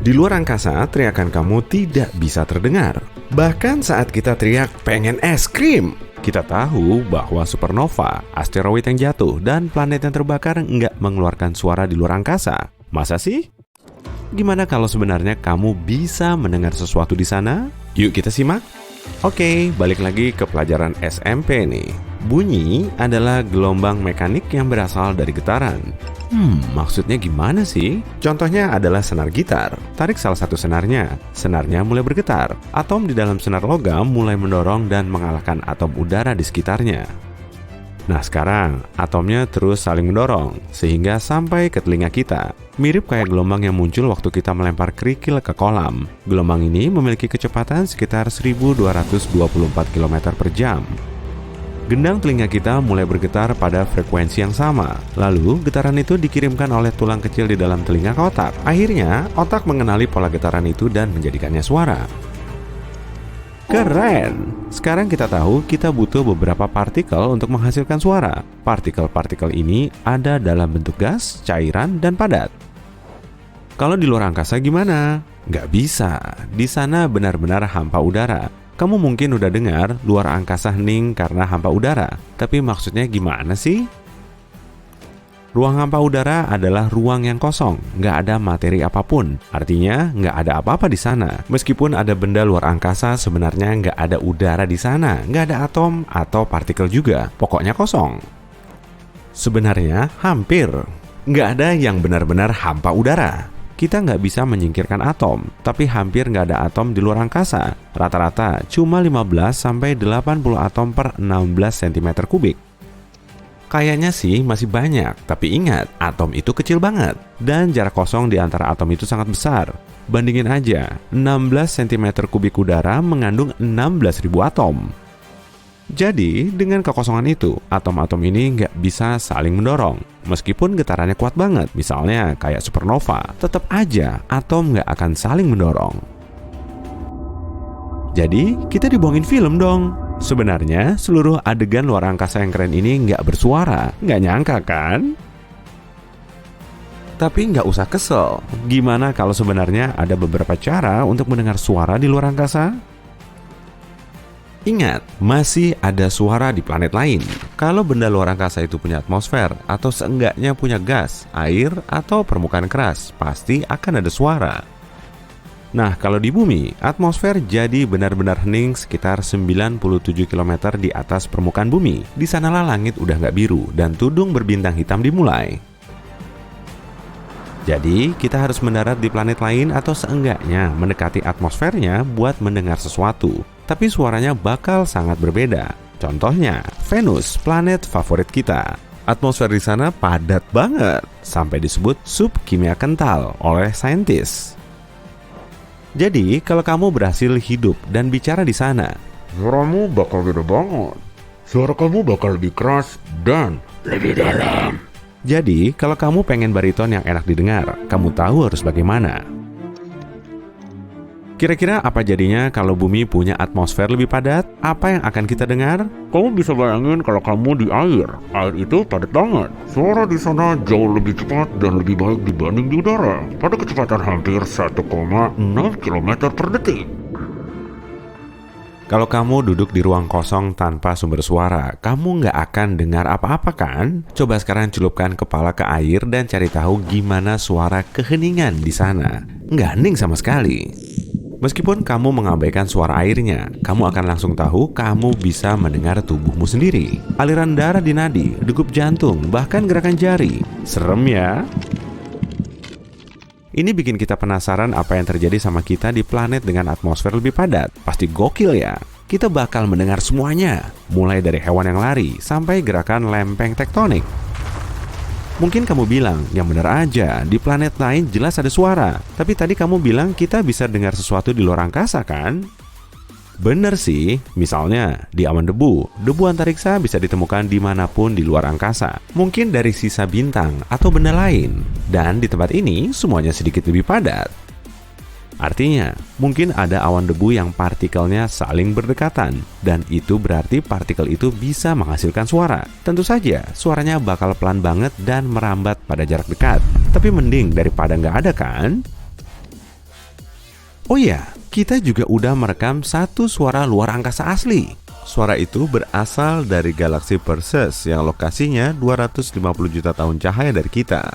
Di luar angkasa, teriakan kamu tidak bisa terdengar. Bahkan saat kita teriak pengen es krim, kita tahu bahwa supernova, asteroid yang jatuh, dan planet yang terbakar nggak mengeluarkan suara di luar angkasa. Masa sih? Gimana kalau sebenarnya kamu bisa mendengar sesuatu di sana? Yuk kita simak. Oke, balik lagi ke pelajaran SMP nih. Bunyi adalah gelombang mekanik yang berasal dari getaran. Maksudnya gimana sih? Contohnya adalah senar gitar. Tarik salah satu senarnya mulai bergetar. Atom di dalam senar logam mulai mendorong dan mengalahkan atom udara di sekitarnya. Nah sekarang, atomnya terus saling mendorong, sehingga sampai ke telinga kita. Mirip kayak gelombang yang muncul waktu kita melempar kerikil ke kolam. Gelombang ini memiliki kecepatan sekitar 1224 km per jam. Gendang telinga kita mulai bergetar pada frekuensi yang sama. Lalu, getaran itu dikirimkan oleh tulang kecil di dalam telinga ke otak. Akhirnya, otak mengenali pola getaran itu dan menjadikannya suara. Keren! Sekarang kita tahu kita butuh beberapa partikel untuk menghasilkan suara. Partikel-partikel ini ada dalam bentuk gas, cairan, dan padat. Kalau di luar angkasa gimana? Nggak bisa. Di sana benar-benar hampa udara. Kamu mungkin udah dengar luar angkasa hening karena hampa udara. Tapi maksudnya gimana sih? Ruang hampa udara adalah ruang yang kosong, nggak ada materi apapun. Artinya, nggak ada apa-apa di sana. Meskipun ada benda luar angkasa, sebenarnya nggak ada udara di sana. Nggak ada atom atau partikel juga. Pokoknya kosong. Sebenarnya, hampir. Nggak ada yang benar-benar hampa udara. Kita nggak bisa menyingkirkan atom, tapi hampir nggak ada atom di luar angkasa. Rata-rata cuma 15-80 atom per 16 cm kubik. Kayaknya sih masih banyak, tapi ingat, atom itu kecil banget. Dan jarak kosong di antara atom itu sangat besar. Bandingin aja, 16 cm kubik udara mengandung 16.000 atom. Jadi, dengan kekosongan itu, atom-atom ini nggak bisa saling mendorong. Meskipun getarannya kuat banget, misalnya kayak supernova, tetap aja atom nggak akan saling mendorong. Jadi, kita dibohongin film dong. Sebenarnya, seluruh adegan luar angkasa yang keren ini nggak bersuara. Nggak nyangka kan? Tapi nggak usah kesel. Gimana kalau sebenarnya ada beberapa cara untuk mendengar suara di luar angkasa? Ingat, masih ada suara di planet lain. Kalau benda luar angkasa itu punya atmosfer, atau seenggaknya punya gas, air, atau permukaan keras, pasti akan ada suara. Nah, kalau di bumi, atmosfer jadi benar-benar hening sekitar 97 km di atas permukaan bumi. Di sanalah langit udah nggak biru, dan tudung berbintang hitam dimulai. Jadi, kita harus mendarat di planet lain atau seenggaknya mendekati atmosfernya buat mendengar sesuatu. Tapi suaranya bakal sangat berbeda. Contohnya, Venus, planet favorit kita. Atmosfer di sana padat banget, sampai disebut sup kimia kental oleh saintis. Jadi, kalau kamu berhasil hidup dan bicara di sana, suaramu bakal beda banget. Suara kamu bakal lebih keras dan lebih dalam. Jadi, kalau kamu pengen bariton yang enak didengar, kamu tahu harus bagaimana. Kira-kira apa jadinya kalau bumi punya atmosfer lebih padat? Apa yang akan kita dengar? Kamu bisa bayangin kalau kamu di air. Air itu padat banget. Suara di sana jauh lebih cepat dan lebih baik dibanding di udara. Pada kecepatan hampir 1,6 km per detik. Kalau kamu duduk di ruang kosong tanpa sumber suara, kamu nggak akan dengar apa-apa kan? Coba sekarang celupkan kepala ke air dan cari tahu gimana suara keheningan di sana. Nggak hening sama sekali. Meskipun kamu mengabaikan suara airnya, kamu akan langsung tahu kamu bisa mendengar tubuhmu sendiri. Aliran darah di nadi, degup jantung, bahkan gerakan jari. Serem ya? Ini bikin kita penasaran apa yang terjadi sama kita di planet dengan atmosfer lebih padat. Pasti gokil ya? Kita bakal mendengar semuanya, mulai dari hewan yang lari sampai gerakan lempeng tektonik. Mungkin kamu bilang, yang benar aja, di planet lain jelas ada suara. Tapi tadi kamu bilang kita bisa dengar sesuatu di luar angkasa kan? Bener sih, misalnya di awan debu antariksa bisa ditemukan dimanapun di luar angkasa. Mungkin dari sisa bintang atau benda lain. Dan di tempat ini semuanya sedikit lebih padat. Artinya, mungkin ada awan debu yang partikelnya saling berdekatan, dan itu berarti partikel itu bisa menghasilkan suara. Tentu saja, suaranya bakal pelan banget dan merambat pada jarak dekat. Tapi mending daripada nggak ada kan? Oh ya, kita juga udah merekam satu suara luar angkasa asli. Suara itu berasal dari galaksi Perseus yang lokasinya 250 juta tahun cahaya dari kita.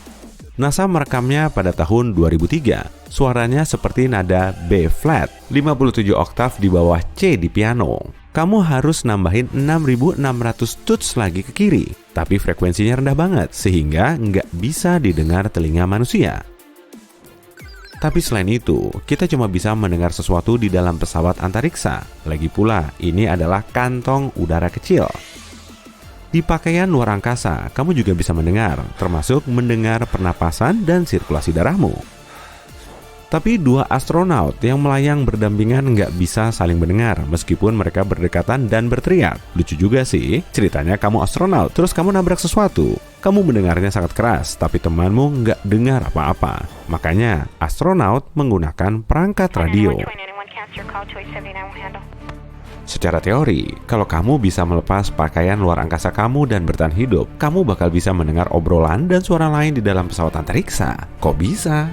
NASA merekamnya pada tahun 2003. Suaranya seperti nada B flat, 57 oktav di bawah C di piano. Kamu harus nambahin 6.600 tuts lagi ke kiri, tapi frekuensinya rendah banget sehingga nggak bisa didengar telinga manusia. Tapi selain itu, kita cuma bisa mendengar sesuatu di dalam pesawat antariksa. Lagi pula, ini adalah kantong udara kecil. Di pakaian luar angkasa, kamu juga bisa mendengar, termasuk mendengar pernapasan dan sirkulasi darahmu. Tapi dua astronaut yang melayang berdampingan nggak bisa saling mendengar meskipun mereka berdekatan dan berteriak. Lucu juga sih, ceritanya kamu astronaut, terus kamu nabrak sesuatu. Kamu mendengarnya sangat keras, tapi temanmu nggak dengar apa-apa. Makanya, astronaut menggunakan perangkat radio. Secara teori, kalau kamu bisa melepas pakaian luar angkasa kamu dan bertahan hidup, kamu bakal bisa mendengar obrolan dan suara lain di dalam pesawat antariksa. Kok bisa?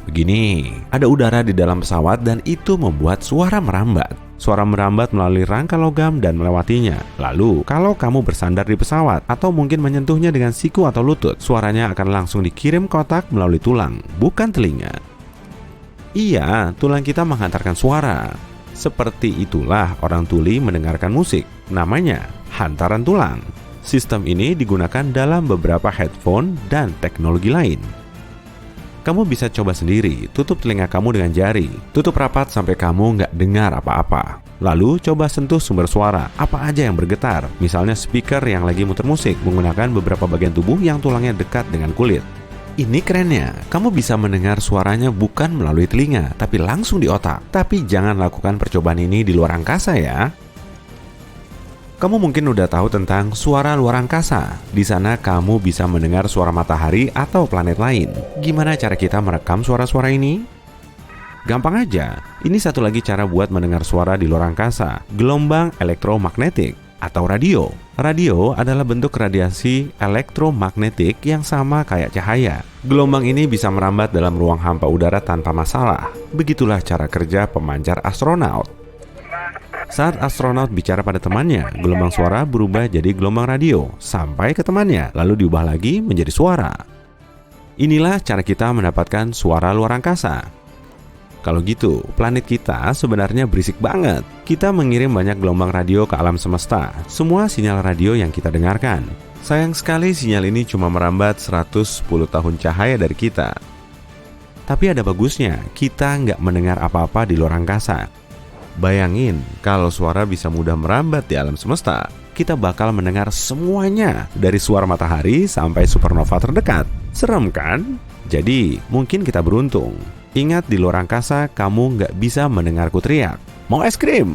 Begini, ada udara di dalam pesawat dan itu membuat suara merambat. Suara merambat melalui rangka logam dan melewatinya. Lalu, kalau kamu bersandar di pesawat atau mungkin menyentuhnya dengan siku atau lutut, suaranya akan langsung dikirim ke otak melalui tulang, bukan telinga. Iya, tulang kita menghantarkan suara. Seperti itulah orang tuli mendengarkan musik. Namanya hantaran tulang. Sistem ini digunakan dalam beberapa headphone dan teknologi lain. Kamu bisa coba sendiri, tutup telinga kamu dengan jari, tutup rapat sampai kamu nggak dengar apa-apa. Lalu coba sentuh sumber suara, apa aja yang bergetar, misalnya speaker yang lagi muter musik menggunakan beberapa bagian tubuh yang tulangnya dekat dengan kulit. Ini kerennya, kamu bisa mendengar suaranya bukan melalui telinga, tapi langsung di otak. Tapi jangan lakukan percobaan ini di luar angkasa ya. Kamu mungkin udah tahu tentang suara luar angkasa. Di sana kamu bisa mendengar suara matahari atau planet lain. Gimana cara kita merekam suara-suara ini? Gampang aja. Ini satu lagi cara buat mendengar suara di luar angkasa. Gelombang elektromagnetik atau radio. Radio adalah bentuk radiasi elektromagnetik yang sama kayak cahaya. Gelombang ini bisa merambat dalam ruang hampa udara tanpa masalah. Begitulah cara kerja pemancar astronaut. Saat astronaut bicara pada temannya, gelombang suara berubah jadi gelombang radio sampai ke temannya, lalu diubah lagi menjadi suara. Inilah cara kita mendapatkan suara luar angkasa. Kalau gitu, planet kita sebenarnya berisik banget. Kita mengirim banyak gelombang radio ke alam semesta, semua sinyal radio yang kita dengarkan. Sayang sekali sinyal ini cuma merambat 110 tahun cahaya dari kita. Tapi ada bagusnya, kita nggak mendengar apa-apa di luar angkasa. Bayangin, kalau suara bisa mudah merambat di alam semesta, kita bakal mendengar semuanya dari suara matahari sampai supernova terdekat. Serem kan? Jadi, mungkin kita beruntung. Ingat, di luar angkasa kamu nggak bisa mendengarku teriak. Mau es krim?